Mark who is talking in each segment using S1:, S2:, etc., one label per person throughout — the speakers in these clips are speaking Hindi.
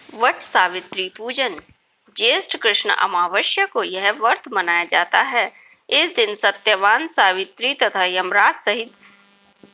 S1: वट सावित्री पूजन। ज्येष्ठ कृष्ण अमावस्या को यह व्रत मनाया जाता है। इस दिन सत्यवान सावित्री तथा यमराज सहित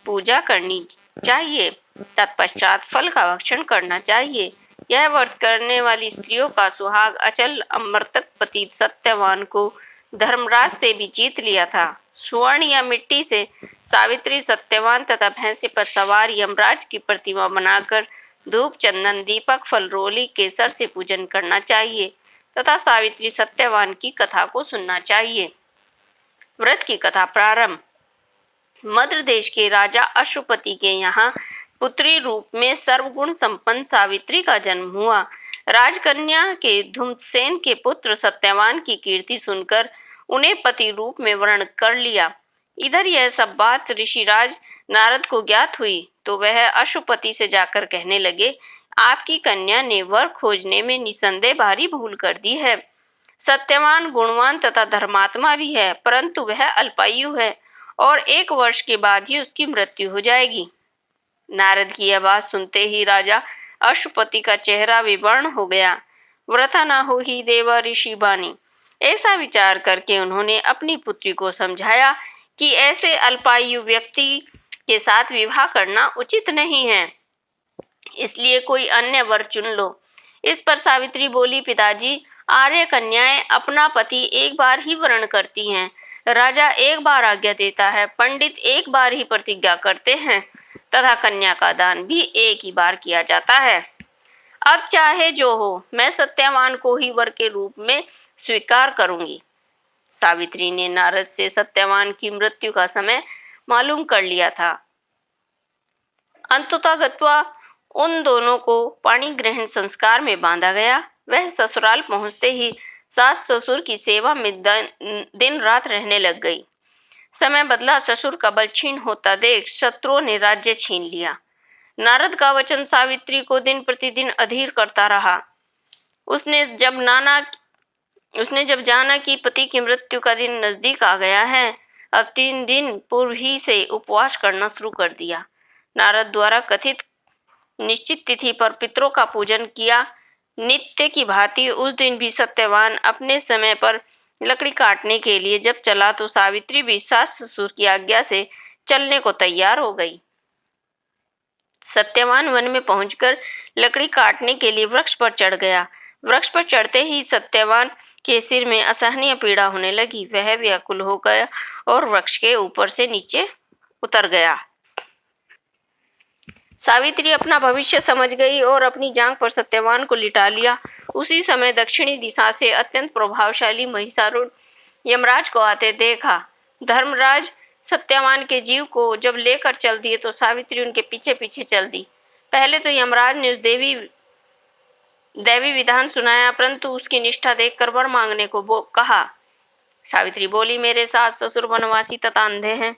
S1: पूजा करनी चाहिए। तत्पश्चात फल का भक्षण करना चाहिए। यह व्रत करने वाली स्त्रियों का सुहाग अचल अमृतक पति सत्यवान को धर्मराज से भी जीत लिया था। स्वर्ण या मिट्टी से सावित्री सत्यवान तथा भैंसे पर सवार यमराज की प्रतिमा बनाकर धूप चंदन दीपक फल रोली केसर से पूजन करना चाहिए तथा सावित्री सत्यवान की कथा को सुनना चाहिए। व्रत की कथा प्रारंभ। मध्य देश के राजा अश्वपति के यहाँ पुत्री रूप में सर्वगुण संपन्न सावित्री का जन्म हुआ। राजकन्या के धूम्रसेन के पुत्र सत्यवान की कीर्ति सुनकर उन्हें पति रूप में वर्ण कर लिया। इधर यह सब बात ऋषिराज नारद को ज्ञात हुई तो वह अश्वपति से जाकर कहने लगे, आपकी कन्या ने वर खोजने में निसंदेह भारी भूल कर दी है। सत्यवान गुणवान तथा धर्मात्मा भी है, परंतु वह अल्पायु है और 1 वर्ष के बाद ही उसकी मृत्यु हो जाएगी। नारद की यह बात सुनते ही राजा अश्वपति का चेहरा विवर्ण हो गया। व्रता न हो ही देवा ऋषि बानी। ऐसा विचार करके उन्होंने अपनी पुत्री को समझाया कि ऐसे अल्पायु व्यक्ति के साथ विवाह करना उचित नहीं है, इसलिए कोई अन्य वर चुन लो। इस पर सावित्री बोली, पिताजी, आर्य कन्याएं अपना पति एक बार ही वर्ण करती हैं। राजा एक बार आज्ञा देता है, पंडित एक बार ही प्रतिज्ञा करते हैं तथा कन्या का दान भी एक ही बार किया जाता है। अब चाहे जो हो, मैं सत्यवान को ही वर के रूप में स्वीकार करूंगी। सावित्री ने नारद से सत्यवान की मृत्यु का समय मालूम कर लिया था। अंततः गत्वा उन दोनों को पाणी ग्रहण संस्कार में बांधा गया। वह ससुराल पहुंचते ही सास ससुर की सेवा में दिन रात रहने लग गई। समय बदला, ससुर का बल छीन होता देख शत्रुओं ने राज्य छीन लिया। नारद का वचन सावित्री को दिन प्रतिदिन अधीर करता रहा। उसने जब जाना कि पति की मृत्यु का दिन नजदीक आ गया है, अब 3 दिन पूर्व ही से उपवास करना शुरू कर दिया। नारद द्वारा कथित निश्चित तिथि पर पितरों का पूजन किया। नित्य की भांति उस दिन भी सत्यवान अपने समय पर लकड़ी काटने के लिए जब चला तो सावित्री भी सास ससुर की आज्ञा से चलने को तैयार हो गई। सत्यवान वन में पहुंचकर लकड़ी काटने के लिए वृक्ष पर चढ़ गया। वृक्ष पर चढ़ते ही सत्यवान के सिर में असहनीय पीड़ा होने लगी। वह व्याकुल हो गया और वृक्ष के ऊपर से नीचे उतर गया। सावित्री अपना भविष्य समझ गई और अपनी जांघ पर सत्यवान को लिटा लिया। उसी समय दक्षिणी दिशा से अत्यंत प्रभावशाली महिषासुर यमराज को आते देखा। धर्मराज सत्यवान के जीव को जब लेकर चल दिए तो सावित्री उनके पीछे पीछे चल दी। पहले तो यमराज ने उस दैवी विधान सुनाया, परंतु उसकी निष्ठा देखकर वर मांगने को कहा। सावित्री बोली, मेरे सास ससुर वनवासी तथा अंधे हैं,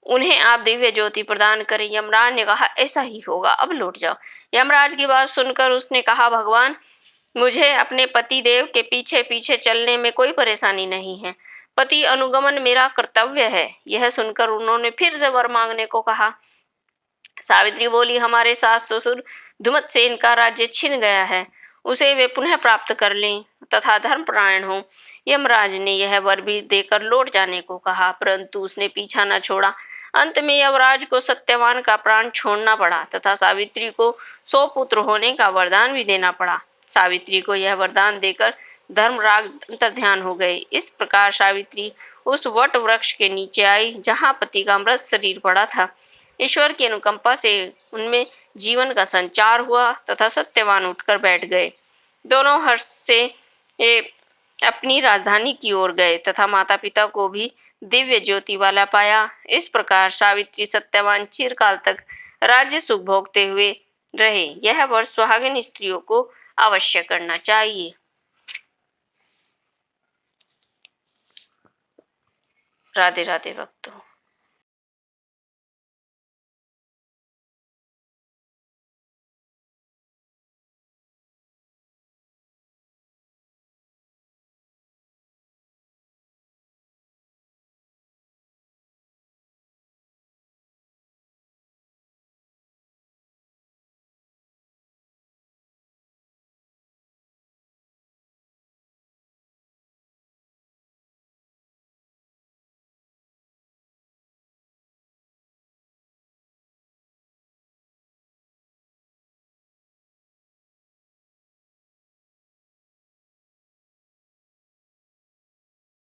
S1: उन्हें आप दिव्य ज्योति प्रदान करें। यमराज ने कहा, ऐसा ही होगा, अब लौट जाओ। यमराज की बात सुनकर उसने कहा, भगवान, मुझे अपने पति देव के पीछे पीछे चलने में कोई परेशानी नहीं है। पति अनुगमन मेरा कर्तव्य है। यह सुनकर उन्होंने फिर से वर मांगने को कहा। सावित्री बोली, हमारे सास ससुर धूम्रसेन का राज्य छिन गया है, उसे वे पुनः प्राप्त कर लें तथा धर्मपरायण हों। यमराज ने यह वर भी देकर लौट जाने को कहा, परंतु उसने पीछा न छोड़ा। अंत में यमराज को सत्यवान का प्राण छोड़ना पड़ा तथा सावित्री को 100 पुत्र होने का वरदान भी देना पड़ा। सावित्री को यह वरदान देकर धर्मराज अंतर्ध्यान हो गए। इस प्रकार सावित्री उस वट वृक्ष के नीचे आई जहाँ पति का मृत शरीर पड़ा था। ईश्वर की अनुकंपा से उनमें जीवन का संचार हुआ तथा सत्यवान उठकर बैठ गए। दोनों हर्ष से अपनी राजधानी की ओर गए तथा माता पिता को भी दिव्य ज्योति वाला पाया। इस प्रकार सावित्री सत्यवान चिरकाल तक राज्य सुख भोगते हुए रहे। यह वर्ष सुहागिन स्त्रियों को अवश्य करना चाहिए। राधे राधे भक्तों।